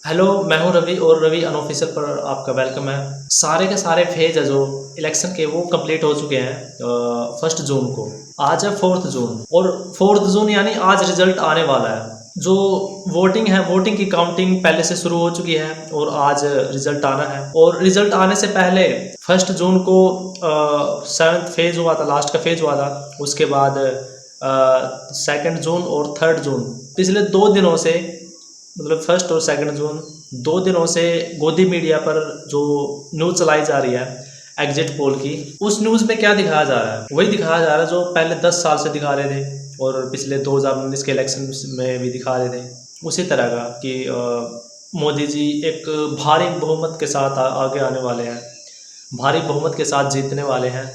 Hello, मैं हूँ रवि और रवि अनऑफिशियल पर आपका वेलकम है। सारे के सारे फेज है जो इलेक्शन के वो कंप्लीट हो चुके हैं 1 जून को। आज है 4 जून और 4 जून यानी आज रिजल्ट आने वाला है। जो वोटिंग है, वोटिंग की काउंटिंग पहले से शुरू हो चुकी है और आज रिजल्ट आना है। और रिजल्ट आने से पहले 1 जून को 7th फेज हुआ था, लास्ट का फेज हुआ था। उसके बाद 2nd जून और 3rd जून, पिछले 2 दिनों से, मतलब 1 और 2 जून, 2 दिनों से गोदी मीडिया पर जो न्यूज़ चलाई जा रही है एग्जिट पोल की, उस न्यूज़ में क्या दिखाया जा रहा है? वही दिखाया जा रहा है जो पहले 10 साल से दिखा रहे थे और पिछले 2019 के इलेक्शन में भी दिखा रहे थे। उसी तरह का कि मोदी जी एक भारी बहुमत के साथ आगे आने वाले हैं, भारी बहुमत के साथ जीतने वाले हैं।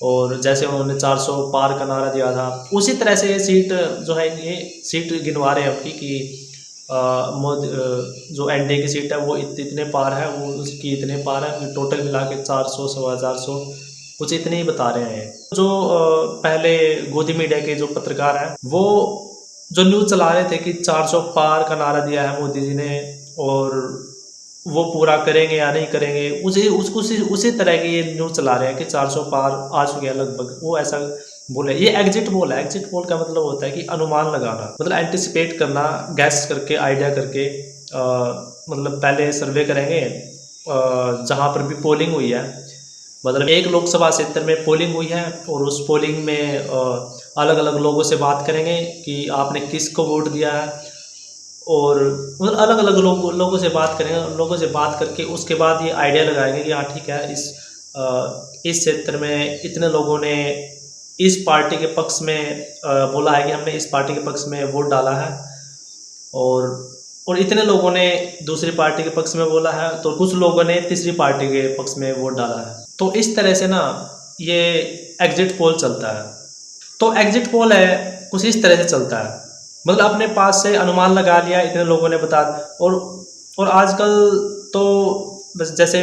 और जैसे उन्होंने 400 पार का नारा दिया था, उसी तरह से ये सीट जो है, ये सीट गिनवा रहे हैं आपकी कि जो एनडीए की सीट है वो इतने पार है, वो उसकी इतने पार है, टोटल मिला के 400 450 कुछ इतने ही बता रहे हैं। जो पहले गोदी मीडिया के जो पत्रकार हैं वो जो न्यूज़ चला रहे थे कि 400 पार का नारा दिया है मोदी जी ने और वो पूरा करेंगे या नहीं करेंगे, उसी तरह की ये न्यूज़ चला रहे हैं कि 400 पार आ चुके हैं लगभग, वो ऐसा बोले। ये एग्जिट पोल है। एग्जिट पोल का मतलब होता है कि अनुमान लगाना, मतलब एंटिसिपेट करना, गैस करके, आइडिया करके। मतलब पहले सर्वे करेंगे जहाँ पर भी पोलिंग हुई है, मतलब एक लोकसभा क्षेत्र में पोलिंग हुई है और उस पोलिंग में अलग अलग लोगों से बात करेंगे कि आपने किसको वोट दिया है। और मतलब अलग अलग लोगों से बात करेंगे, लोगों से बात करके उसके बाद ये आइडिया लगाएंगे कि हाँ ठीक है, इस क्षेत्र में इतने लोगों ने इस पार्टी के पक्ष में बोला है कि हमने इस पार्टी के पक्ष में वोट डाला है, और इतने लोगों ने दूसरी पार्टी के पक्ष में बोला है, तो कुछ लोगों ने तीसरी पार्टी के पक्ष में वोट डाला है। तो इस तरह से ना ये एग्जिट पोल चलता है। तो एग्जिट पोल है कुछ इस तरह से चलता है, मतलब अपने पास से अनुमान लगा लिया, इतने लोगों ने बता। और आजकल तो बस जैसे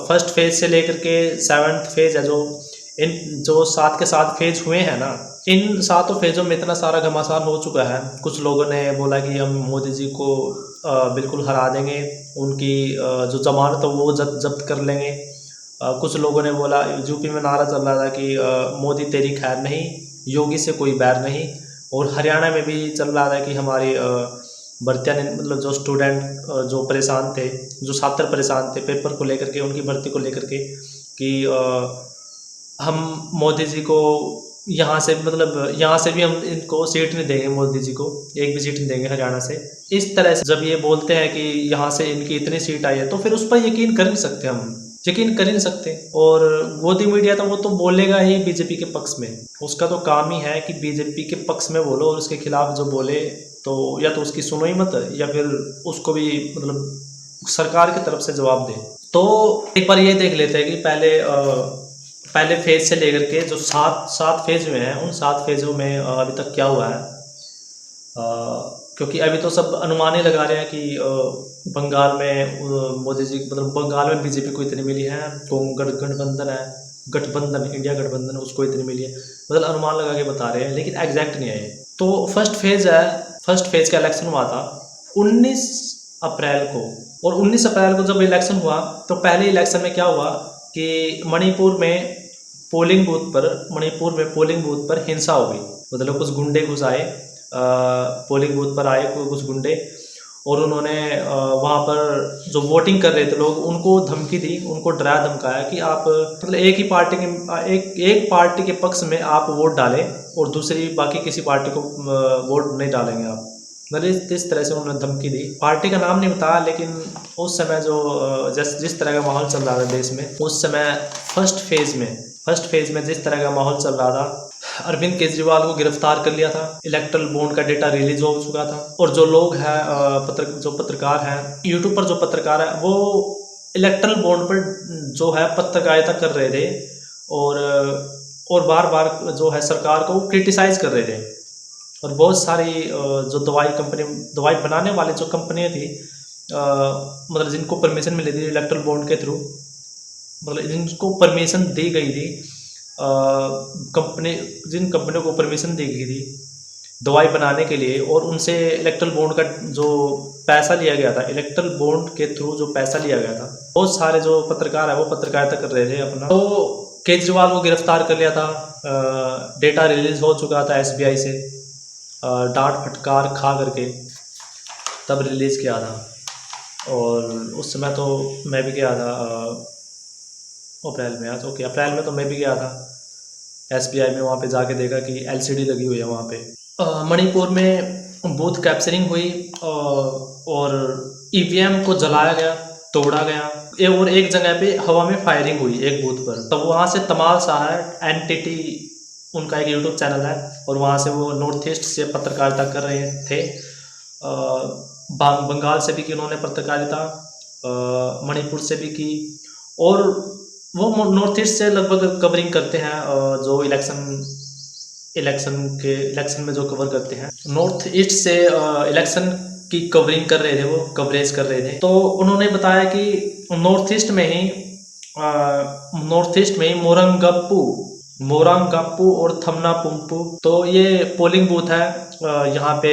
1st फेज से लेकर के 7th फेज है, जो इन जो 7 के 7 फेज हुए हैं ना, इन 7 फेजों में इतना सारा घमासान हो चुका है। कुछ लोगों ने बोला कि हम मोदी जी को बिल्कुल हरा देंगे, उनकी जो जमानत है वो जब्त कर लेंगे। कुछ लोगों ने बोला, यूपी में नारा चल रहा था कि मोदी तेरी खैर नहीं, योगी से कोई बैर नहीं। और हरियाणा में भी चल रहा था कि हमारी भर्तियाँ मतलब जो स्टूडेंट जो परेशान थे, जो छात्र परेशान थे पेपर को लेकर के, उनकी भर्ती को लेकर के, कि हम मोदी जी को यहाँ से, मतलब यहाँ से भी हम इनको सीट नहीं देंगे, मोदी जी को एक भी सीट नहीं देंगे हरियाणा से। इस तरह से जब ये बोलते हैं कि यहाँ से इनकी इतनी सीट आई है, तो फिर उस पर यकीन कर नहीं सकते, हम यकीन कर ही नहीं सकते। और मोदी मीडिया तो वो तो बोलेगा ही बीजेपी के पक्ष में, उसका तो काम ही है कि बीजेपी के पक्ष में बोलो, और उसके खिलाफ जो बोले तो या तो उसकी सुनो ही मत, या फिर उसको भी मतलब सरकार की तरफ से जवाब दे। तो एक बार ये देख लेते हैं कि पहले फेज से लेकर के जो सात सात फेज में हैं, उन 7 फेजों में अभी तक क्या हुआ है। क्योंकि अभी तो सब अनुमान ही लगा रहे हैं कि बंगाल में मोदी जी, मतलब बंगाल में बीजेपी को इतनी मिली है, गठबंधन है, गठबंधन, इंडिया गठबंधन, उसको इतनी मिली है, मतलब अनुमान लगा के बता रहे हैं, लेकिन एग्जैक्ट नहीं है। तो 1st फेज है, 1st फेज का इलेक्शन हुआ था 19 अप्रैल को। और 19 अप्रैल को जब इलेक्शन हुआ, तो पहले इलेक्शन में क्या हुआ कि मणिपुर में पोलिंग बूथ पर हिंसा हो गई। मतलब कुछ गुंडे घुस आए, पोलिंग बूथ पर आए कुछ गुंडे, और उन्होंने वहाँ पर जो वोटिंग कर रहे थे लोग, उनको धमकी दी, उनको डराया धमकाया कि आप मतलब एक पार्टी के पक्ष में आप वोट डालें और दूसरी बाकी किसी पार्टी को वोट नहीं डालेंगे आप। मतलब इस तरह से उन्होंने धमकी दी। पार्टी का नाम नहीं बताया, लेकिन उस समय जो जिस तरह का माहौल चल रहा था देश में उस समय, फर्स्ट फेज में जिस तरह का माहौल चल रहा था, अरविंद केजरीवाल को गिरफ्तार कर लिया था, इलेक्ट्रल बॉन्ड का डेटा रिलीज हो चुका था। और जो लोग हैं जो पत्रकार हैं, यूट्यूब पर जो पत्रकार है, वो इलेक्ट्रल बॉन्ड पर जो है पत्रकारिता कर रहे थे, और बार बार जो है सरकार को क्रिटिसाइज कर रहे थे। और बहुत सारी जो दवाई बनाने वाले जो कंपनियां थी, मतलब जिनको परमिशन मिली थी इलेक्ट्रल बॉन्ड के थ्रू, मतलब जिनको परमिशन दी गई थी, जिन कंपनियों को परमिशन दी गई थी, दवाई बनाने के लिए, और उनसे इलेक्ट्रल बॉन्ड का जो पैसा लिया गया था, इलेक्ट्रल बॉन्ड के थ्रू जो पैसा लिया गया था, बहुत सारे जो पत्रकार है वो पत्रकारिता कर रहे थे अपना, तो केजरीवाल को गिरफ्तार कर लिया था। डेटा रिलीज हो चुका था एसबीआई से, डांट फटकार खा करके तब रिलीज़ किया था। और उस समय तो मैं भी गया था अप्रैल में, आज ओके अप्रैल में तो मैं भी गया था एसबीआई में, वहाँ पे जाके देखा कि एलसीडी लगी हुई है वहाँ पे। मणिपुर में बूथ कैप्चरिंग हुई और ईवीएम को जलाया गया, तोड़ा गया, और एक जगह पे हवा में फायरिंग हुई एक बूथ पर। तब वहाँ से तमाल शाह है, एनटीटी उनका एक यूट्यूब चैनल है, और वहाँ से वो नॉर्थ ईस्ट से पत्रकारिता कर रहे थे। बंगाल से भी की उन्होंने पत्रकारिता, मणिपुर से भी की, और वो नॉर्थ ईस्ट से लगभग कवरिंग करते हैं जो इलेक्शन में जो कवर करते हैं, नॉर्थ ईस्ट से इलेक्शन की कवरिंग कर रहे थे, वो कवरेज कर रहे थे। तो उन्होंने बताया कि नॉर्थ ईस्ट में ही मोरंगप्पू और थमनापुम्पू, तो ये पोलिंग बूथ है। यहाँ पे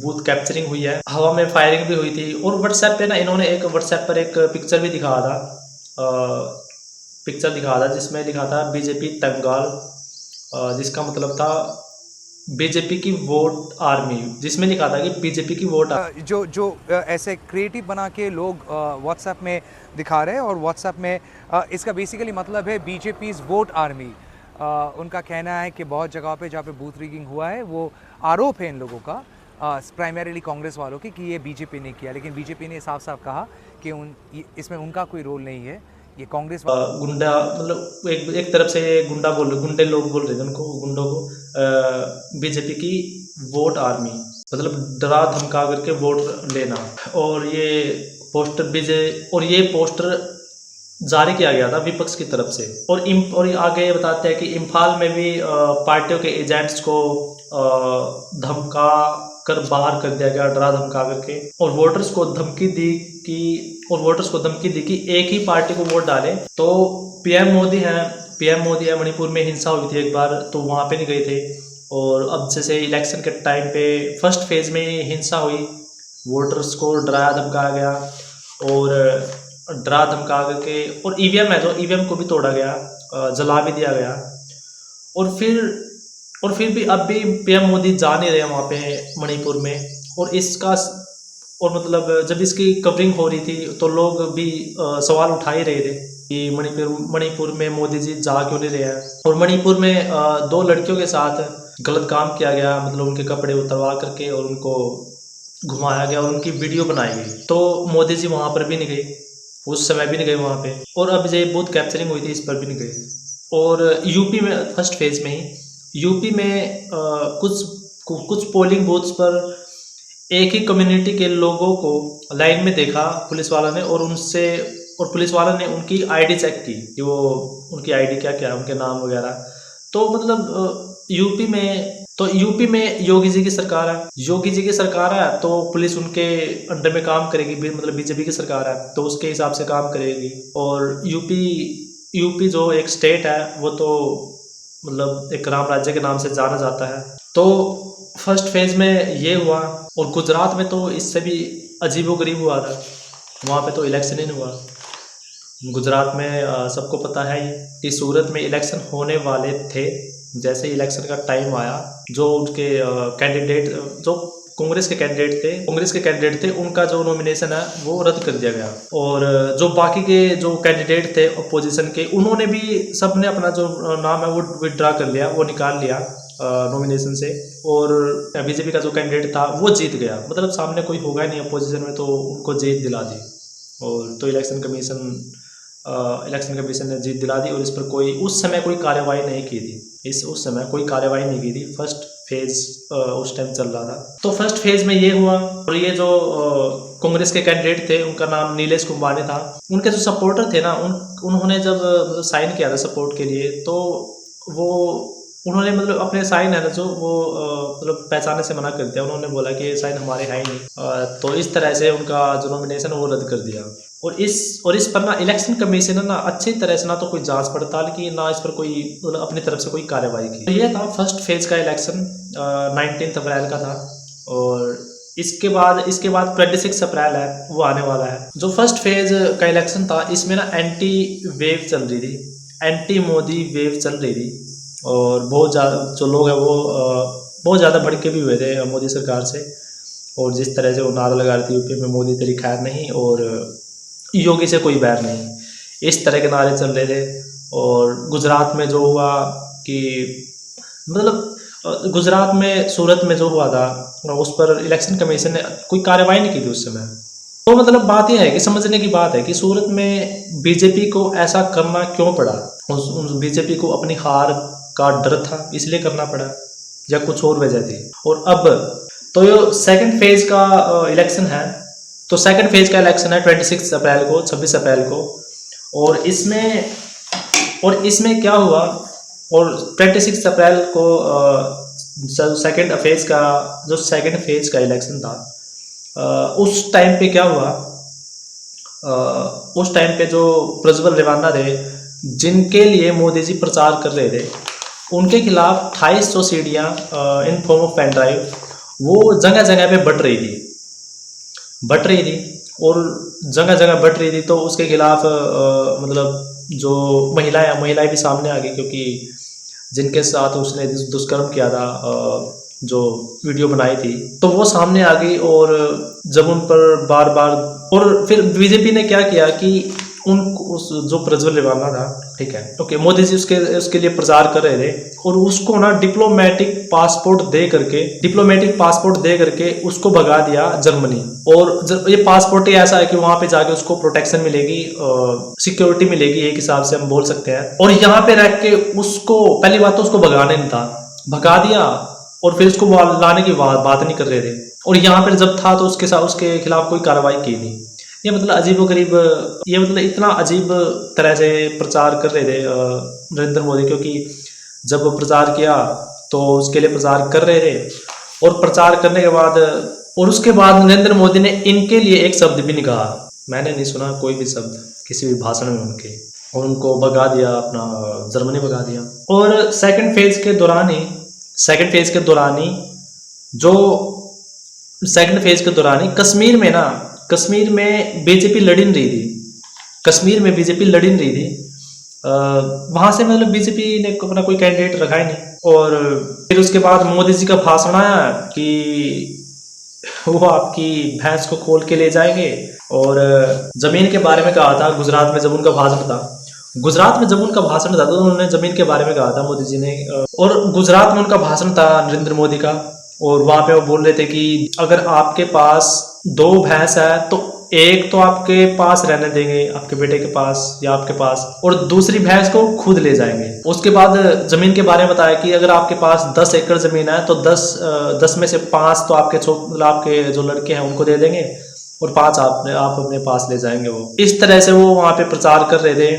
बूथ कैप्चरिंग हुई है, हवा में फायरिंग भी हुई थी, और व्हाट्सएप पे ना इन्होंने एक व्हाट्सएप पर एक पिक्चर भी दिखाया था, जिसमें लिखा था बीजेपी तंगाल, जिसका मतलब था बीजेपी की वोट आर्मी, जिसमें लिखा था कि बीजेपी की वोट जो ऐसे क्रिएटिव बना के लोग व्हाट्सएप में दिखा रहे हैं, और व्हाट्सएप में इसका बेसिकली मतलब है बीजेपी वोट आर्मी। उनका कहना है कि बहुत जगह पे जहाँ पे बूथ रिगिंग हुआ है, वो आरोप है इन लोगों का, प्राइमरीली कांग्रेस वालों की, कि ये बीजेपी ने किया। लेकिन बीजेपी ने साफ साफ कहा कि इसमें उनका कोई रोल नहीं है, ये कांग्रेस गुंडा, मतलब एक तरफ से गुंडे लोग बोल रहे थे उनको, गुंडों को बीजेपी की वोट आर्मी, मतलब डरा धमका करके वोट लेना। और ये पोस्टर जारी किया गया था विपक्ष की तरफ से। और आगे बताते हैं कि इम्फाल में भी पार्टियों के एजेंट्स को धमका कर बाहर कर दिया गया, डरा धमका करके, और वोटर्स को धमकी दी कि एक ही पार्टी को वोट डालें। तो पीएम मोदी है, मणिपुर में हिंसा हुई थी एक बार, तो वहाँ पे नहीं गए थे। और अब जैसे इलेक्शन के टाइम पे फर्स्ट फेज में हिंसा हुई, वोटर्स को डराया धमकाया गया, और डरा धमका करके, और ईवीएम को भी तोड़ा गया, जला भी दिया गया। और फिर भी अब भी पीएम मोदी जा नहीं रहे वहाँ पे मणिपुर में। और मतलब जब इसकी कवरिंग हो रही थी तो लोग भी सवाल उठा ही रहे थे कि मणिपुर में मोदी जी जा क्यों नहीं रहे हैं। और मणिपुर में 2 लड़कियों के साथ गलत काम किया गया, मतलब उनके कपड़े उतरवा करके और उनको घुमाया गया और उनकी वीडियो बनाई गई। तो मोदी जी वहाँ पर भी नहीं गए, उस समय भी नहीं गए वहाँ पे। और अब ये बूथ कैप्चरिंग हुई थी, इस पर भी नहीं गए। और यूपी में फर्स्ट फेज में ही यूपी में कुछ पोलिंग बूथ्स पर एक ही कम्युनिटी के लोगों को लाइन में देखा पुलिस वाला ने, और पुलिस वाला ने उनकी आईडी चेक की कि वो उनकी आईडी क्या क्या है, उनके नाम वगैरह। तो मतलब यूपी में योगी जी की सरकार है, तो पुलिस उनके अंडर में काम करेगी, मतलब बीजेपी की सरकार है तो उसके हिसाब से काम करेगी। और यूपी जो एक स्टेट है, वो तो मतलब एक राम राज्य के नाम से जाना जाता है। तो फर्स्ट फेज में ये हुआ। और गुजरात में तो इससे भी अजीबोगरीब हुआ था, वहाँ पे तो इलेक्शन ही नहीं हुआ। गुजरात में सबको पता है कि सूरत में इलेक्शन होने वाले थे, जैसे इलेक्शन का टाइम आया, जो उनके कैंडिडेट, जो कांग्रेस के कैंडिडेट थे, उनका जो नॉमिनेशन है वो रद्द कर दिया गया। और जो बाकी के जो कैंडिडेट थे अपोजिशन के, उन्होंने भी सबने अपना जो नाम है वो विड्रा कर लिया, वो निकाल लिया नॉमिनेशन से। और बीजेपी का जो कैंडिडेट था वो जीत गया, मतलब सामने कोई होगा ही नहीं अपोजिशन में, तो उनको जीत दिला दी। और तो इलेक्शन कमीशन ने जीत दिला दी, और इस पर उस समय कोई कार्रवाई नहीं की थी। उस समय कोई कार्रवाई नहीं की थी। फर्स्ट फेज उस टाइम चल रहा था। तो फर्स्ट फेज में ये हुआ। और ये जो कांग्रेस के कैंडिडेट थे, उनका नाम नीलेश कुंभानी था। उनके जो सपोर्टर थे ना, उन्होंने जब साइन किया था सपोर्ट के लिए, तो उन्होंने मतलब अपने साइन है ना, जो वो मतलब पहचाने से मना कर दिया। उन्होंने बोला कि ये साइन हमारे है ही नहीं। तो इस तरह से उनका जो नॉमिनेशन वो रद्द कर दिया। और इस पर ना इलेक्शन कमीशन ने ना अच्छी तरह से ना तो कोई जांच पड़ताल की, ना इस पर कोई मतलब अपनी तरफ से कोई कार्रवाई की। तो ये था फर्स्ट फेज का इलेक्शन। 19 अप्रैल का था। और इसके बाद 26 अप्रैल है वो आने वाला है। जो फर्स्ट फेज का इलेक्शन था इसमें ना एंटी वेव चल रही थी, एंटी मोदी वेव चल रही थी। और बहुत ज़्यादा जो लोग हैं वो बहुत ज़्यादा भड़के भी हुए थे मोदी सरकार से। और जिस तरह से वो नारा लगा रही थी यूपी में मोदी तेरी खैर नहीं और योगी से कोई बैर नहीं, इस तरह के नारे चल रहे थे। और गुजरात में जो हुआ कि मतलब गुजरात में सूरत में जो हुआ था उस पर इलेक्शन कमीशन ने कोई कार्रवाई नहीं की थी उस समय। तो मतलब बात यह है कि समझने की बात है कि सूरत में बीजेपी को ऐसा करना क्यों पड़ा। उस बीजेपी को अपनी हार का डर था इसलिए करना पड़ा या कुछ और वजह थी। और अब तो ये सेकंड फेज का इलेक्शन है। तो सेकंड फेज का इलेक्शन है 26 अप्रैल को, 26 अप्रैल को। और इसमें क्या हुआ, और 26 अप्रैल को सेकंड फेज का इलेक्शन था। उस टाइम पे क्या हुआ, उस टाइम पे जो प्रज्वल रेवान्ना थे जिनके लिए मोदी जी प्रचार कर रहे थे, उनके खिलाफ 2800 सीढ़ियाँ in form of pen drive वो जगह जगह पे बट रही थी और जगह जगह बट रही थी। तो उसके खिलाफ मतलब जो महिलाएं भी सामने आ गई, क्योंकि जिनके साथ उसने दुष्कर्म किया था, जो वीडियो बनाई थी, तो वो सामने आ गई। और जब उन पर बार बार, और फिर बीजेपी ने क्या किया कि उस जो प्रज्वल रेवान्ना था, ठीक है, ओके, मोदी जी उसके लिए प्रचार कर रहे थे और उसको ना डिप्लोमेटिक पासपोर्ट दे करके उसको भगा दिया जर्मनी। और ये पासपोर्ट ही ऐसा है कि वहां पे जाके उसको प्रोटेक्शन मिलेगी, सिक्योरिटी मिलेगी, एक हिसाब से हम बोल सकते हैं। और यहाँ पे रह के उसको, पहली बात तो उसको भगाने नहीं था, भगा दिया और फिर उसको लाने की बात नहीं कर रहे थे। और यहाँ पर जब था तो उसके खिलाफ कोई कार्रवाई की नहीं। ये मतलब अजीबोगरीब, ये मतलब इतना अजीब तरह से प्रचार कर रहे थे नरेंद्र मोदी, क्योंकि जब वो प्रचार किया तो उसके लिए प्रचार कर रहे थे। और प्रचार करने के बाद, और उसके बाद नरेंद्र मोदी ने इनके लिए एक शब्द भी नहीं कहा। मैंने नहीं सुना कोई भी शब्द किसी भी भाषण में उनके, और उनको भगा दिया, अपना जर्मनी भगा दिया। और सेकंड फेज के दौरान ही कश्मीर में बीजेपी लड़ नहीं रही थी। वहां से मतलब बीजेपी ने अपना कोई कैंडिडेट रखा ही नहीं। और फिर उसके बाद मोदी जी का भाषण आया कि वो आपकी भैंस को खोल के ले जाएंगे। और जमीन के बारे में कहा था। गुजरात में जब उनका भाषण था तो उन्होंने जमीन के बारे में कहा था मोदी जी ने। और गुजरात में उनका भाषण था नरेंद्र मोदी का, और वहां पे वो बोल रहे थे कि अगर आपके पास 2 भैंस है तो एक तो आपके पास रहने देंगे, आपके बेटे के पास या आपके पास, और दूसरी भैंस को खुद ले जाएंगे। उसके बाद जमीन के बारे में बताया कि अगर आपके पास 10 एकड़ जमीन है तो 10 में से 5 तो आपके जो लड़के हैं उनको दे देंगे और 5 आप अपने पास ले जाएंगे। वो इस तरह से वो वहाँ पे प्रचार कर रहे थे,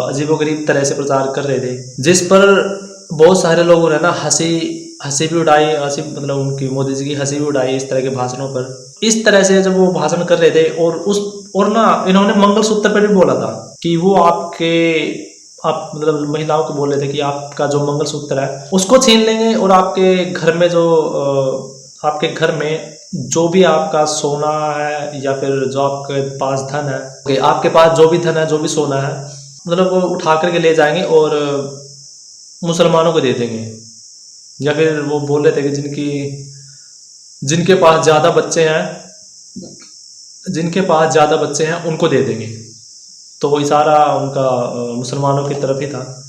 अजीबोगरीब तरह से प्रचार कर रहे थे, जिस पर बहुत सारे लोगों ने ना हंसी भी उड़ाई, मतलब उनकी मोदी जी की हंसी भी उड़ाई इस तरह के भाषणों पर। इस तरह से जब वो भाषण कर रहे थे, और ना इन्होंने मंगलसूत्र पर भी बोला था कि वो आप मतलब महिलाओं को बोल रहे थे कि आपका जो मंगलसूत्र है उसको छीन लेंगे, और आपके घर में जो भी आपका सोना है या फिर जो आपके पास धन है, आपके पास जो भी धन है, जो भी सोना है, मतलब वो उठा करके ले जाएंगे और मुसलमानों को दे देंगे। या फिर वो बोल रहे थे कि जिनके पास ज़्यादा बच्चे हैं उनको दे देंगे। तो वो इशारा उनका मुसलमानों की तरफ ही था,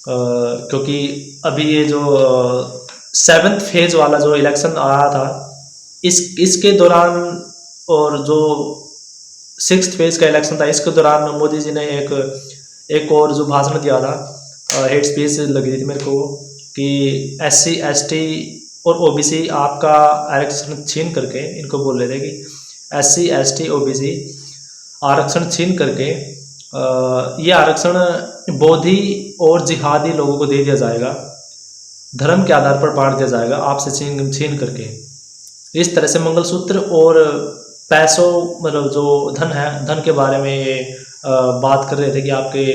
क्योंकि अभी ये जो 7th फेज वाला जो इलेक्शन आया था इसके दौरान, और जो 6th फेज का इलेक्शन था इसके दौरान मोदी जी ने एक और जो भाषण दिया था, हेड स्पीच लगी थी मेरे को, कि SC ST और OBC आपका आरक्षण छीन करके, इनको बोल रहे थे कि SC ST OBC आरक्षण छीन करके ये आरक्षण बोधी और जिहादी लोगों को दे दिया जाएगा, धर्म के आधार पर बांट दिया जाएगा आपसे छीन करके। इस तरह से मंगलसूत्र और पैसों, मतलब जो धन के बारे में बात कर रहे थे कि आपके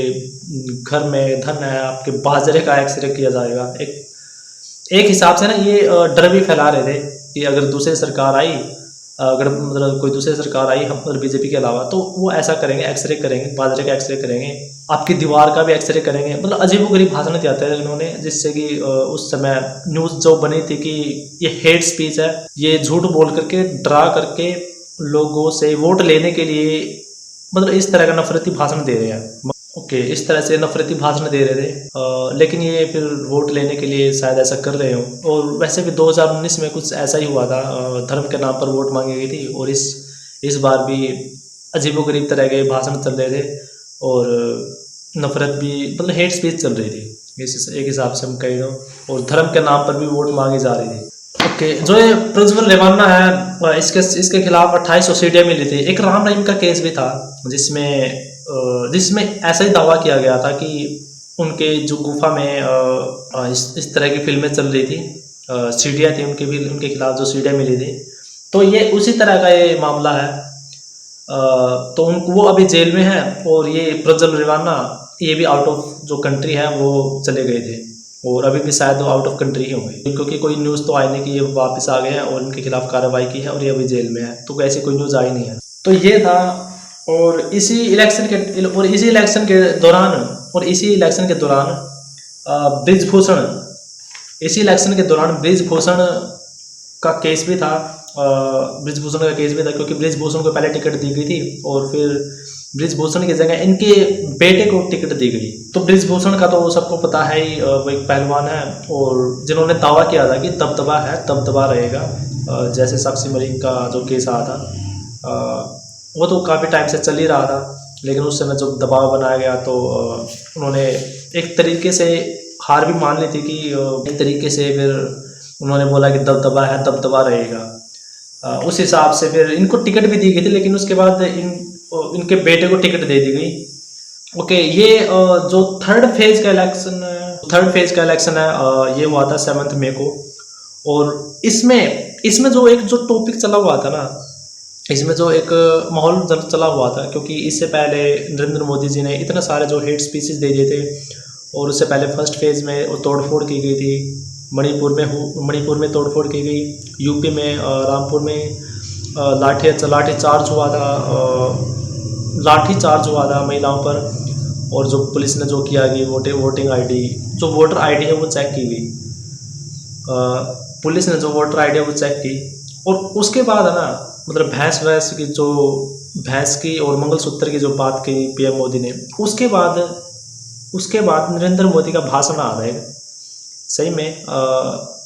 घर में धन है, आपके बाजरे का एक्सरे किया जाएगा, एक हिसाब से ना ये डर भी फैला रहे थे कि अगर दूसरी सरकार आई, अगर मतलब कोई दूसरी सरकार आई हम मतलब बीजेपी के अलावा, तो वो ऐसा करेंगे, एक्सरे करेंगे, बाजरे का एक्सरे करेंगे, आपकी दीवार का भी एक्सरे करेंगे। मतलब अजीबोगरीब भाषण दिया था इन्होंने, जिससे कि उस समय न्यूज़ जो बनी थी कि ये हेट स्पीच है, ये झूठ बोल करके डरा करके लोगों से वोट लेने के लिए मतलब इस तरह का नफरती भाषण दे रहे हैं। ओके, इस तरह से नफरती भाषण दे रहे थे, लेकिन ये फिर वोट लेने के लिए शायद ऐसा कर रहे हो। और वैसे भी 2019 में कुछ ऐसा ही हुआ था, धर्म के नाम पर वोट मांगी गई थी, और इस बार भी अजीबोगरीब तरह के भाषण चल रहे थे, और नफरत भी मतलब हेट स्पीच चल रही थी इस एक हिसाब से हम कह रहे हो, और धर्म के नाम पर भी वोट मांगी जा रही थी। ओके, जो ये प्रज्वल रेवन्ना है, इसके खिलाफ 2800 सीटें मिली थी। एक राम रहीम का केस भी था जिसमें ऐसा ही दावा किया गया था कि उनके जो गुफा में इस तरह की फिल्में चल रही थी, सीढ़ियाँ थी उनके भी, उनके खिलाफ जो सीढ़ियाँ मिली थी, तो ये उसी तरह का ये मामला है। तो उनको वो अभी जेल में है, और ये प्रज्वल रेवन्ना ये भी आउट ऑफ जो कंट्री है वो चले गए थे, और अभी भी शायद वो आउट ऑफ कंट्री ही होंगे, क्योंकि कोई न्यूज़ तो आई नहीं कि ये वापस आ गए हैं और इनके खिलाफ कार्रवाई की है और ये अभी जेल में है, तो ऐसी कोई न्यूज़ आई नहीं है। तो ये था, और इसी इलेक्शन के दौरान ब्रिजभूषण, का केस भी था। ब्रिजभूषण का केस भी था, क्योंकि ब्रिजभूषण को पहले टिकट दी गई थी, और फिर ब्रिजभूषण की जगह इनके बेटे को टिकट दी गई। तो ब्रिजभूषण का तो सबको पता है ही, वो एक पहलवान है, और जिन्होंने दावा किया था कि दबदबा है, दबदबा रहेगा। जैसे साक्षी मलिक का जो केस आया था, वो तो काफ़ी टाइम से चल ही रहा था, लेकिन उस समय जब दबाव बनाया गया तो उन्होंने एक तरीके से हार भी मान ली थी कि एक तरीके से फिर उन्होंने बोला कि दबदबा है, दबदबा रहेगा। उस हिसाब से फिर इनको टिकट भी दी गई थी, लेकिन उसके बाद इनके बेटे को टिकट दे दी गई। ओके, ये जो थर्ड फेज का इलेक्शन है, ये हुआ था 7 मई को, और इसमें जो टॉपिक चला हुआ था ना, इसमें जो एक माहौल चला हुआ था, क्योंकि इससे पहले नरेंद्र मोदी जी ने इतने सारे जो हेट स्पीचेस दे दिए थे, और उससे पहले फर्स्ट फेज़ में तोड़फोड़ की गई थी, मणिपुर में तोड़फोड़ की गई, यूपी में रामपुर में लाठी चार्ज हुआ था महिलाओं पर, और जो पुलिस ने जो किया कि वोटिंग आईडी, जो वोटर आईडी है वो चेक की गई, पुलिस ने जो वोटर आईडी है वो चेक की। और उसके बाद है ना, मतलब भैंस की और मंगलसूत्र की जो बात की पीएम मोदी ने, उसके बाद नरेंद्र मोदी का भाषण आ रहा है। सही में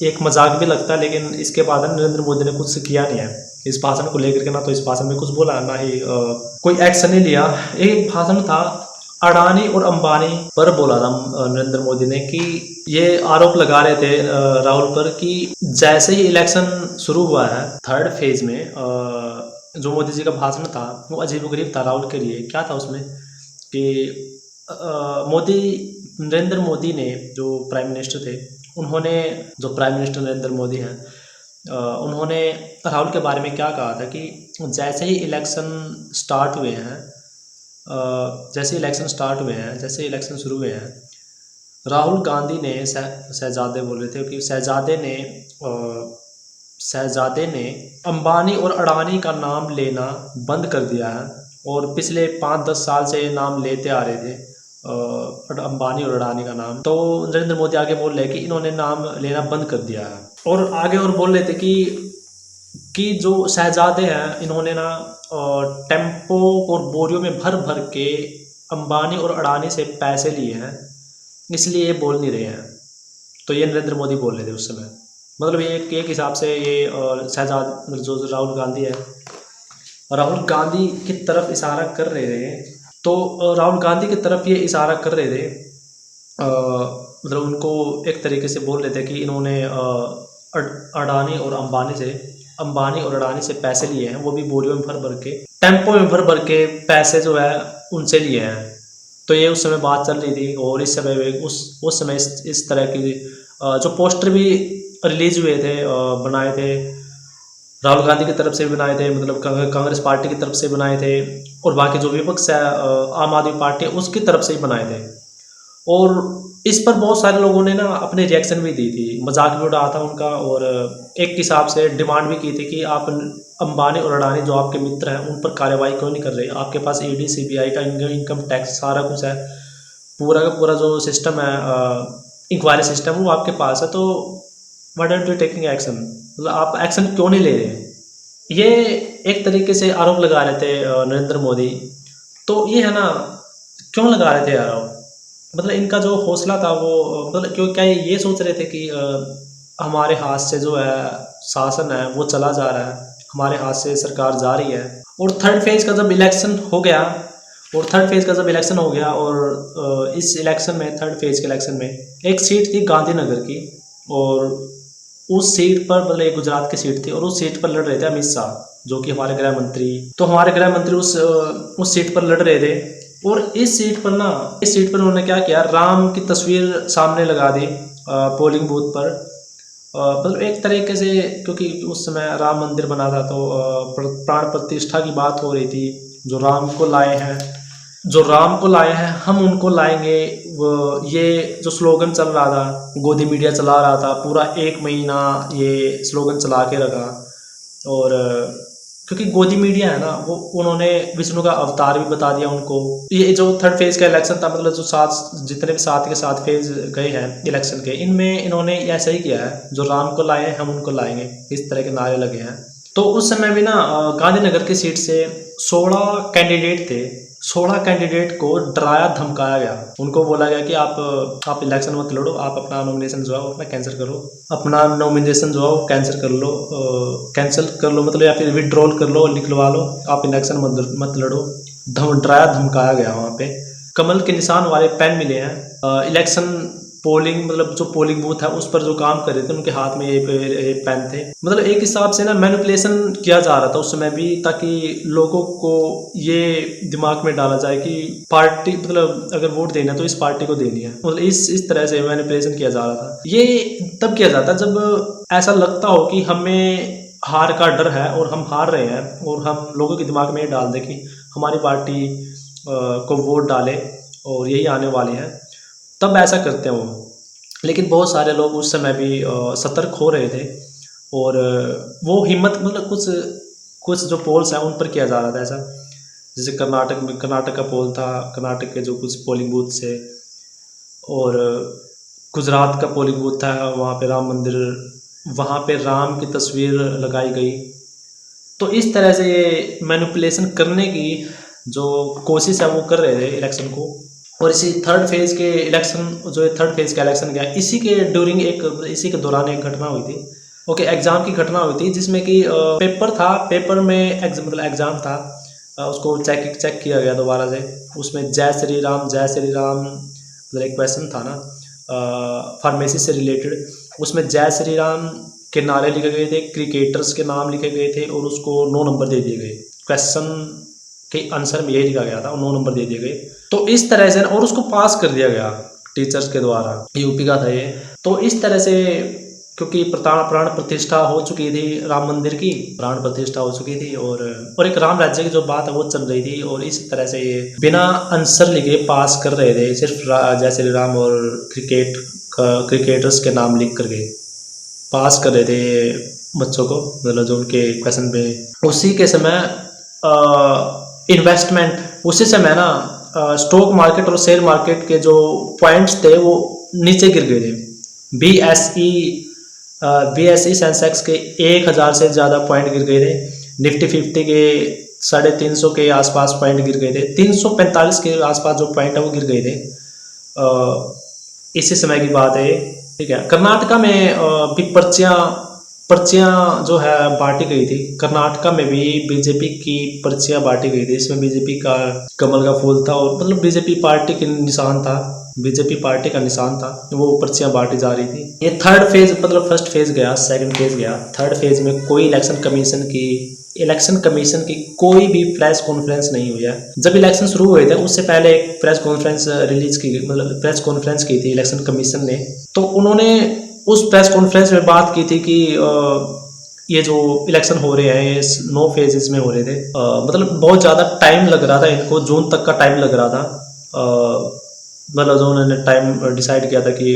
एक मजाक भी लगता है, लेकिन इसके बाद नरेंद्र मोदी ने कुछ किया नहीं है इस भाषण को लेकर के, ना तो इस भाषण में कुछ बोला, ना ही कोई एक्शन नहीं लिया। एक भाषण था अडानी और अंबानी पर बोला था नरेंद्र मोदी ने, कि ये आरोप लगा रहे थे राहुल पर कि जैसे ही इलेक्शन शुरू हुआ है थर्ड फेज में, जो मोदी जी का भाषण था वो अजीबोगरीब था राहुल के लिए। क्या था उसमें कि नरेंद्र मोदी ने, जो प्राइम मिनिस्टर थे, नरेंद्र मोदी हैं, उन्होंने राहुल के बारे में क्या कहा था कि जैसे ही इलेक्शन शुरू हुए हैं, राहुल गांधी ने शहजादे बोल रहे थे कि शहजादे ने अंबानी और अडानी का नाम लेना बंद कर दिया है, और पिछले 5-10 साल से ये नाम लेते आ रहे थे, अंबानी और अडानी का नाम। तो नरेंद्र मोदी आगे बोल रहे कि इन्होंने नाम लेना बंद कर दिया है, और आगे और बोल रहे थे कि जो शहजादे हैं, इन्होंने ना टेम्पो और बोरियों में भर भर के अंबानी और अडानी से पैसे लिए हैं, इसलिए ये बोल नहीं रहे हैं। तो ये नरेंद्र मोदी बोल रहे थे उस समय। मतलब ये एक हिसाब से ये शहजाद जो राहुल गांधी की तरफ इशारा कर रहे थे। तो राहुल गांधी की तरफ ये इशारा कर रहे थे, मतलब उनको एक तरीके से बोल रहे थे कि इन्होंने अडानी और अडानी से पैसे लिए हैं, वो भी बोरियों में भर भर के, टेम्पो में भर भर के पैसे जो है उनसे लिए हैं। तो ये उस समय बात चल रही थी, और इस समय इस तरह की जो पोस्टर भी रिलीज हुए थे, बनाए थे, राहुल गांधी की तरफ से बनाए थे, मतलब कांग्रेस पार्टी की तरफ से बनाए थे, और बाकी जो विपक्ष है आम आदमी पार्टी उसकी तरफ से ही बनाए थे। और इस पर बहुत सारे लोगों ने ना अपने रिएक्शन भी दी थी, मजाक भी उड़ाया था उनका, और एक हिसाब से डिमांड भी की थी कि आप अंबानी और अडानी जो आपके मित्र हैं उन पर कार्रवाई क्यों नहीं कर रहे। आपके पास ईडी सीबीआई का इनकम टैक्स सारा कुछ है, पूरा का पूरा जो सिस्टम है इंक्वायरी सिस्टम वो आपके पास है, तो what are you taking action, मतलब आप एक्शन क्यों नहीं ले रहे। ये एक तरीके से आरोप लगा रहे थे नरेंद्र मोदी। तो ये है ना, क्यों लगा रहे थे आरोप, मतलब इनका जो हौसला था वो मतलब क्यों, क्या ये सोच रहे थे कि हमारे हाथ से जो है शासन है वो चला जा रहा है, हमारे हाथ से सरकार जा रही है। और थर्ड फेज का जब इलेक्शन हो गया, और इस इलेक्शन में, थर्ड फेज के इलेक्शन में एक सीट थी गांधीनगर की, और उस सीट पर, मतलब गुजरात की सीट थी, और उस सीट पर लड़ रहे थे अमित शाह जो कि हमारे गृह मंत्री। तो हमारे गृह मंत्री उस सीट पर लड़ रहे थे, और इस सीट पर उन्होंने क्या किया, राम की तस्वीर सामने लगा दी पोलिंग बूथ पर। मतलब एक तरीके से, क्योंकि उस समय राम मंदिर बना था, तो प्राण प्रतिष्ठा की बात हो रही थी। जो राम को लाए हैं हम उनको लाएंगे, वो ये जो स्लोगन चल रहा था, गोदी मीडिया चला रहा था पूरा 1 महीना, ये स्लोगन चला के रखा। और क्योंकि गोदी मीडिया है ना, वो उन्होंने विष्णु का अवतार भी बता दिया उनको। ये जो थर्ड फेज का इलेक्शन था, मतलब जो जितने भी 7 फेज गए हैं इलेक्शन के, इनमें इन्होंने ऐसा ही किया है, जो राम को लाए हैं हम उनको लाएंगे, इस तरह के नारे लगे हैं। तो उस समय भी ना गांधीनगर की सीट से 16 कैंडिडेट थे, 16 कैंडिडेट को डराया धमकाया गया। उनको बोला गया कि आप इलेक्शन मत लड़ो, आप अपना नॉमिनेशन जो है वो अपना कैंसिल करो, कैंसिल कर लो, मतलब या फिर विड्रॉल कर लो, निकलवा लो, आप इलेक्शन मत लड़ो। डराया धमकाया गया। वहाँ पे कमल के निशान वाले पेन मिले हैं। इलेक्शन पोलिंग, मतलब जो पोलिंग बूथ है उस पर जो काम कर रहे थे उनके हाथ में ये पेन थे। मतलब एक हिसाब से ना मैनिपुलेशन किया जा रहा था उस समय भी, ताकि लोगों को ये दिमाग में डाला जाए कि पार्टी, मतलब अगर वोट देना है तो इस पार्टी को देनी है, मतलब इस तरह से मैनिपुलेशन किया जा रहा था। ये तब किया जाता जब ऐसा लगता हो कि हमें हार का डर है और हम हार रहे हैं, और हम लोगों के दिमाग में ये डाल दें कि हमारी पार्टी को वोट डाले और यही आने वाले हैं, तब ऐसा करते हैं वो। लेकिन बहुत सारे लोग उस समय भी सतर्क हो रहे थे, और वो हिम्मत, मतलब कुछ जो पोल्स हैं उन पर किया जा रहा था ऐसा। जैसे कर्नाटक का पोल था, कर्नाटक के जो कुछ पोलिंग बूथ से, और गुजरात का पोलिंग बूथ था, वहाँ पे राम मंदिर, वहाँ पे राम की तस्वीर लगाई गई। तो इस तरह से ये मैनिपुलेशन करने की जो कोशिश है वो कर रहे थे इलेक्शन को। और इसी थर्ड फेज के इलेक्शन, जो थर्ड फेज का इलेक्शन गया, इसी के दौरान एक घटना हुई थी। एग्ज़ाम की घटना हुई थी, जिसमें कि पेपर था, पेपर में एग्ज़ाम था, उसको चेक किया गया दोबारा से। उसमें जय श्री राम मतलब एक क्वेश्चन था ना फार्मेसी से रिलेटेड, उसमें जय श्री राम के नारे लिखे गए थे, क्रिकेटर्स के नाम लिखे गए थे, और उसको 9 नंबर दे दिए गए। क्वेश्चन के आंसर में यही लिखा गया था, 9 नंबर दे दिए गए। तो इस तरह से, और उसको पास कर दिया गया टीचर्स के द्वारा, यूपी का था ये। तो इस तरह से, क्योंकि प्राण प्रतिष्ठा हो चुकी थी, राम मंदिर की प्राण प्रतिष्ठा हो चुकी थी, और एक राम राज्य की जो बात है वो चल रही थी, और इस तरह से ये बिना आंसर लिखे पास कर रहे थे, सिर्फ जय श्री राम और क्रिकेटर्स के नाम लिख करके पास कर रहे थे बच्चों को, मतलब जो उनके क्वेश्चन पे। उसी के समय इन्वेस्टमेंट, उसी समय ना स्टॉक मार्केट और शेयर मार्केट के जो पॉइंट्स थे वो नीचे गिर गए थे। बीएसई सेंसेक्स के 1000 से ज़्यादा पॉइंट गिर गए थे। निफ्टी 50 के 350 के आसपास पॉइंट गिर गए थे। 345 के आसपास जो पॉइंट है वो गिर गए थे। इसी समय की बात है, ठीक है। कर्नाटका में भी पर्चियाँ जो है बांटी गई थी। कर्नाटका में भी बीजेपी की पर्चियाँ बांटी गई थी। इसमें बीजेपी का कमल का फूल था, और मतलब बीजेपी पार्टी का निशान था, वो पर्चियाँ बांटी जा रही थी। ये थर्ड फेज, मतलब फर्स्ट फेज गया, सेकंड फेज गया। थर्ड फेज में कोई इलेक्शन कमीशन की कोई भी प्रेस कॉन्फ्रेंस नहीं हुई है। जब इलेक्शन शुरू हुए थे उससे पहले एक प्रेस कॉन्फ्रेंस की थी इलेक्शन कमीशन ने। तो उन्होंने उस प्रेस कॉन्फ्रेंस में बात की थी कि ये जो इलेक्शन हो रहे हैं ये 9 फेजेस में हो रहे थे। मतलब बहुत ज़्यादा टाइम लग रहा था इनको, जून तक का टाइम लग रहा था। मतलब जो उन्होंने टाइम डिसाइड किया था कि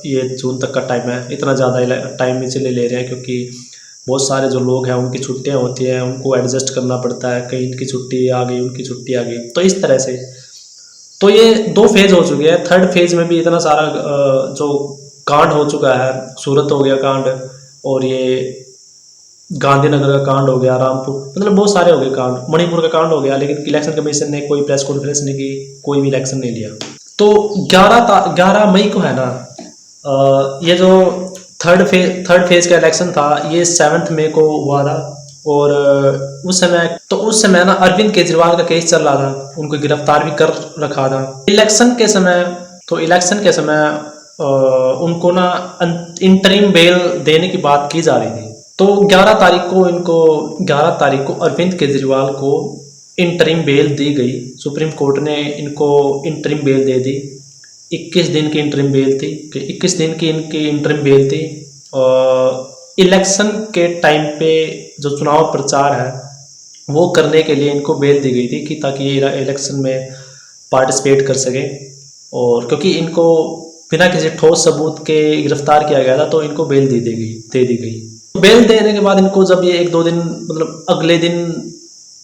ये जून तक का टाइम है, इतना ज़्यादा टाइम इसलिए ले रहे हैं क्योंकि बहुत सारे जो लोग हैं उनकी छुट्टियां होती हैं, उनको एडजस्ट करना पड़ता है, कहीं इनकी छुट्टी आ गई, उनकी छुट्टी आ गई, तो इस तरह से। तो ये 2 फेज़ हो चुके हैं। थर्ड फेज़ में भी इतना सारा जो कांड हो चुका है, सूरत हो गया कांड, और ये गांधीनगर का कांड हो गया, रामपुर, मतलब बहुत सारे हो गए कांड, मणिपुर का कांड हो गया, लेकिन इलेक्शन कमीशन ने कोई प्रेस कॉन्फ्रेंस नहीं की, कोई भी इलेक्शन नहीं लिया। तो 11 मई को है ना, ये जो थर्ड फेज का इलेक्शन था, ये 7 मई को हुआ था। और उस समय ना अरविंद केजरीवाल का केस चल रहा था, उनको गिरफ्तार भी कर रखा था। इलेक्शन के समय उनको ना इंटरिम बेल देने की बात की जा रही थी। तो 11 तारीख को अरविंद केजरीवाल को इंटरिम बेल दी गई। सुप्रीम कोर्ट ने इनको इंटरिम बेल दे दी। 21 दिन की इंटरिम बेल थी, 21 दिन की इनकी इंटरिम बेल थी। इलेक्शन के टाइम पे जो चुनाव प्रचार है वो करने के लिए इनको बेल दी गई थी कि ताकि ये इलेक्शन में पार्टिसिपेट कर सके। और क्योंकि इनको बिना किसी ठोस सबूत के गिरफ्तार किया गया था, तो इनको बेल दे दी गई। बेल देने के बाद इनको जब ये 1-2 दिन, मतलब अगले दिन,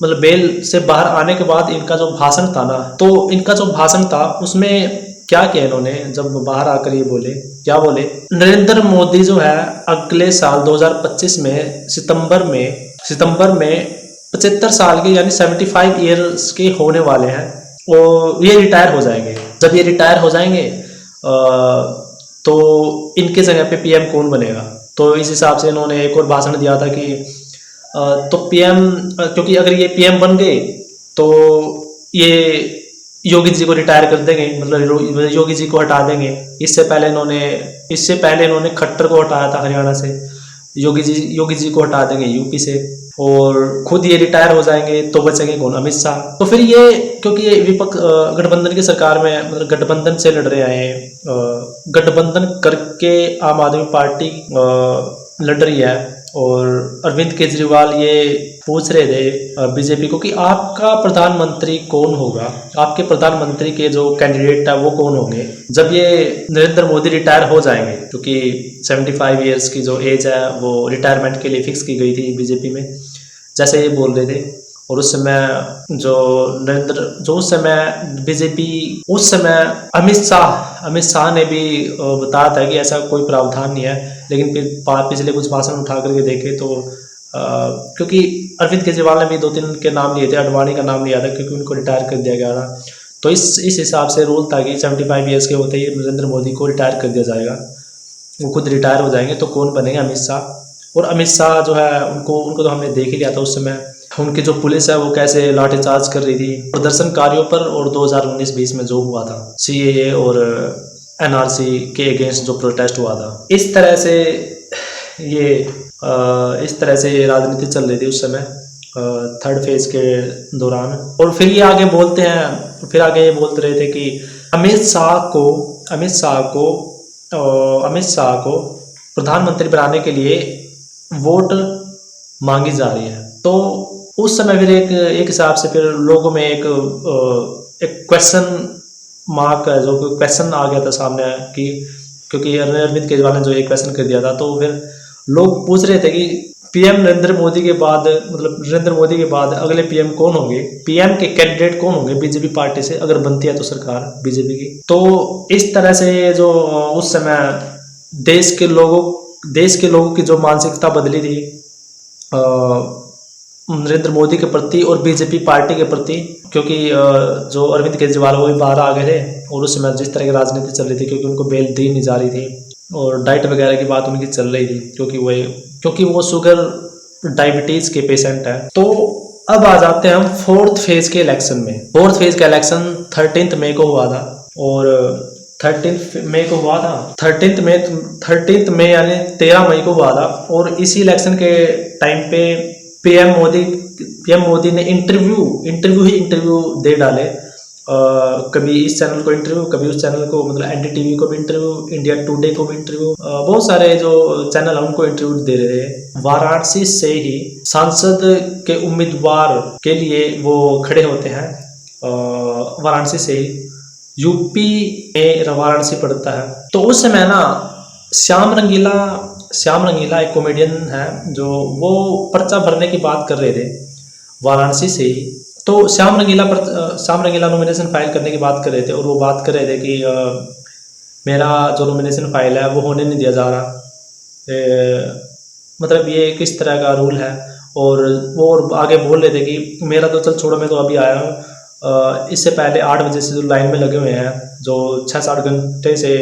मतलब बेल से बाहर आने के बाद इनका जो भाषण था ना, तो इनका जो भाषण था उसमें क्या किया इन्होंने, जब बाहर आकर ये बोले, क्या बोले, नरेंद्र मोदी जो है अगले साल 2025 में सितंबर में 75 साल के यानी 75 ईयर्स के होने वाले हैं, और ये रिटायर हो जाएंगे। जब ये रिटायर हो जाएंगे तो इनके जगह पे पीएम कौन बनेगा। तो इस हिसाब से इन्होंने एक और भाषण दिया था कि तो पीएम, क्योंकि अगर ये पीएम बन गए तो ये योगी जी को रिटायर कर देंगे, मतलब योगी जी को हटा देंगे। इससे पहले इन्होंने खट्टर को हटाया था हरियाणा से, योगी जी को हटा देंगे यूपी से, और खुद ये रिटायर हो जाएंगे, तो बचेंगे कौन, अमित शाह। तो फिर ये, क्योंकि ये विपक्ष गठबंधन की सरकार में, मतलब गठबंधन से लड़ रहे हैं, गठबंधन करके आम आदमी पार्टी लड़ रही है। और अरविंद केजरीवाल ये पूछ रहे थे बीजेपी को कि आपका प्रधानमंत्री कौन होगा, आपके प्रधानमंत्री के जो कैंडिडेट है वो कौन होंगे जब ये नरेंद्र मोदी रिटायर हो जाएंगे, क्योंकि 75 ईयर्स की जो एज है वो रिटायरमेंट के लिए फिक्स की गई थी बीजेपी में, जैसे ये बोल रहे थे। और उस समय बीजेपी, उस समय अमित शाह ने भी बताया था कि ऐसा कोई प्रावधान नहीं है, लेकिन फिर पिछले कुछ भाषण उठा करके देखे तो क्योंकि अरविंद केजरीवाल ने भी 2-3 के नाम लिए थे, अडवाणी का नाम लिया था क्योंकि उनको रिटायर कर दिया गया था। तो इस हिसाब से रूल था कि 75 ईयर्स के होते ही नरेंद्र मोदी को रिटायर कर दिया जाएगा, वो खुद रिटायर हो जाएंगे, तो कौन बनेगा, अमित शाह। और अमित शाह जो है उनको तो हमने देख ही लिया था उस समय, उनकी जो पुलिस है वो कैसे लाठीचार्ज कर रही थी प्रदर्शनकारियों पर। और 2019-20 में जो हुआ था सीएए और एनआरसी के अगेंस्ट जो प्रोटेस्ट हुआ था, इस तरह से ये राजनीति चल रही थी उस समय थर्ड फेज के दौरान। और फिर ये आगे बोलते ये बोलते रहे थे कि अमित शाह को प्रधानमंत्री बनाने के लिए वोट मांगी जा रही है। तो उस समय फिर एक हिसाब से फिर लोगों में एक क्वेश्चन मार्क है, जो क्वेश्चन आ गया था सामने कि क्योंकि अरविंद केजरीवाल ने जो एक क्वेश्चन कर दिया था, तो फिर लोग पूछ रहे थे कि पीएम नरेंद्र मोदी के बाद अगले पीएम कौन होंगे, पीएम के कैंडिडेट कौन होंगे बीजेपी पार्टी से, अगर बनती है तो सरकार बीजेपी की। तो इस तरह से जो उस समय देश के लोगों की जो मानसिकता बदली थी नरेंद्र मोदी के प्रति और बीजेपी पार्टी के प्रति, क्योंकि जो अरविंद केजरीवाल वो भी बाहर आ गए थे। और उस समय जिस तरह की राजनीति चल रही थी, क्योंकि उनको बेल दी नहीं जा रही थी और डाइट वगैरह की बात उनकी चल रही थी, क्योंकि वो शुगर डायबिटीज़ के पेशेंट है। तो अब आ जाते हैं हम फोर्थ फेज के इलेक्शन में। फोर्थ फेज का इलेक्शन 13 मई को हुआ था, और 13 मई यानी 13 मई को हुआ था। और इसी इलेक्शन के टाइम पे पीएम मोदी ने इंटरव्यू दे डाले, कभी इस चैनल को इंटरव्यू, कभी उस चैनल को, मतलब एनडीटीवी को भी इंटरव्यू, इंडिया टुडे को भी इंटरव्यू, बहुत सारे जो चैनल है उनको इंटरव्यू दे रहे थे। वाराणसी से ही सांसद के उम्मीदवार के लिए वो खड़े होते हैं, वाराणसी से ही यूपी में वाराणसी पड़ता है। तो उस समय ना श्याम रंगीला एक कॉमेडियन है, जो वो पर्चा भरने की बात कर रहे थे वाराणसी से ही। तो श्याम रंगीला नॉमिनेशन फाइल करने की बात कर रहे थे, और वो बात कर रहे थे कि मेरा जो नॉमिनेशन फाइल है वो होने नहीं दिया जा रहा। मतलब ये किस तरह का रूल है। और वो और आगे बोल रहे थे कि मेरा तो चल छोड़ो, मैं तो अभी आया हूँ, इससे पहले 8 बजे से जो लाइन में लगे हुए हैं, जो 6-7 घंटे से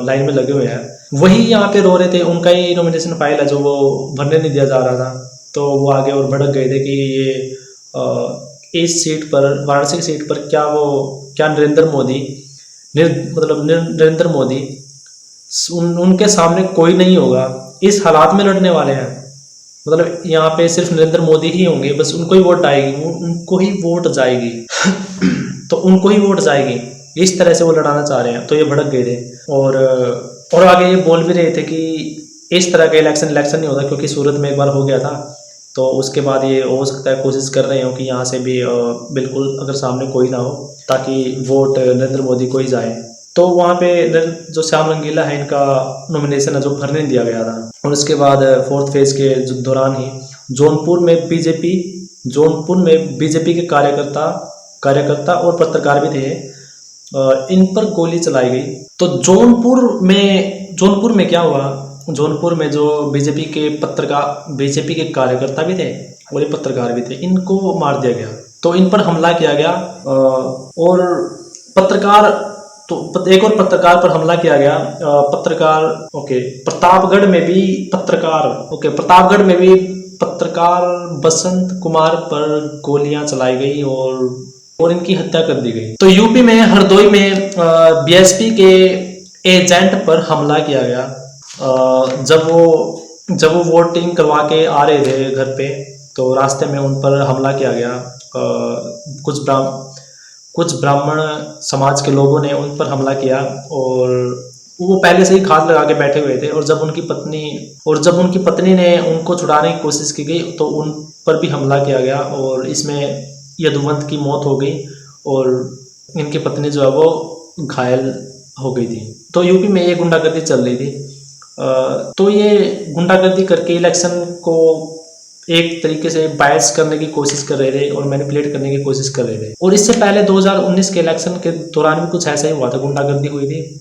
लाइन में लगे हुए हैं, वही यहाँ पे रो रहे थे। उनका ही नॉमिनेशन फाइल है जो वो भरने नहीं दिया जा रहा था। तो वो आगे और भड़क गए थे कि ये इस सीट पर, वाराणसी की सीट पर क्या नरेंद्र मोदी नरेंद्र मोदी उनके सामने कोई नहीं होगा, इस हालात में लड़ने वाले हैं। मतलब यहाँ पे सिर्फ नरेंद्र मोदी ही होंगे, बस उनको ही वोट आएगी, उनको ही वोट जाएगी तो उनको ही वोट जाएगी, इस तरह से वो लड़ाना चाह रहे हैं। तो ये भड़क गए थे, और आगे ये बोल भी रहे थे कि इस तरह का इलेक्शन नहीं होता, क्योंकि सूरत में एक बार हो गया था। तो उसके बाद ये हो सकता है कोशिश कर रहे हो कि यहाँ से भी बिल्कुल अगर सामने कोई ना हो, ताकि वोट नरेंद्र मोदी को ही जाए। तो वहाँ पे जो श्याम रंगीला है, इनका नॉमिनेशन है जो भरने नहीं दिया गया था। और उसके बाद 4th फेज के दौरान ही जौनपुर में बीजेपी के कार्यकर्ता और पत्रकार भी थे, इन पर गोली चलाई गई। तो जौनपुर में क्या हुआ, जौनपुर में जो बीजेपी के कार्यकर्ता भी थे और ये पत्रकार भी थे, इनको मार दिया गया। तो इन पर हमला किया गया, और एक और पत्रकार पर हमला किया गया। प्रतापगढ़ में भी पत्रकार बसंत कुमार पर गोलियां चलाई गई और इनकी हत्या कर दी गई। तो यूपी में हरदोई में बीएसपी के एजेंट पर हमला किया गया। जब वो वोटिंग करवा के आ रहे थे घर पे, तो रास्ते में उन पर हमला किया गया। कुछ ब्राह्मण समाज के लोगों ने उन पर हमला किया, और वो पहले से ही खाद लगा के बैठे हुए थे। और जब उनकी पत्नी ने उनको छुड़ाने की कोशिश की गई, तो उन पर भी हमला किया गया, और इसमें यदुवंत की मौत हो गई, और इनकी पत्नी जो है वो घायल हो गई थी। तो यूपी में ये गुंडागर्दी चल रही थी। तो ये गुंडागर्दी करके इलेक्शन को एक तरीके से बायस करने की कोशिश कर रहे थे और मैनिपुलेट करने की कोशिश कर रहे थे। और इससे पहले 2019 के इलेक्शन के दौरान भी कुछ ऐसा ही हुआ था, गुंडागर्दी हुई थी।